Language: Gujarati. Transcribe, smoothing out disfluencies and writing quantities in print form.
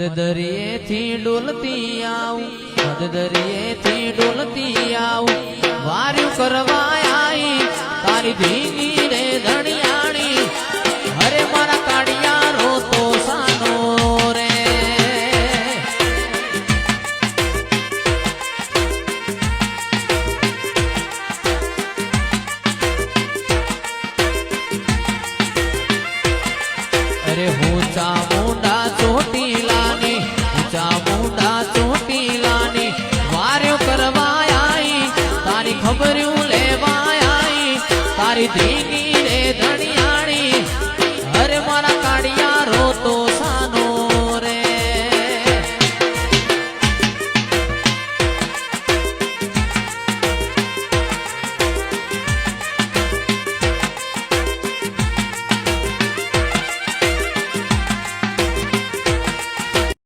દરિયેથી ડોલતી આવું દરિયેથી ડોલતી આવું વાર્યું કરવા આવી તારી ભીગી રે ધણિયાણી અરે મારા કાળિયા રોતો સાનો રે અરે હું ચામુંડા ચોટીલાની ચામુંડા ચોટીલાની વાર્યો કરવા આવી તારી ખબર્યું લેવા આવી તારી ધીની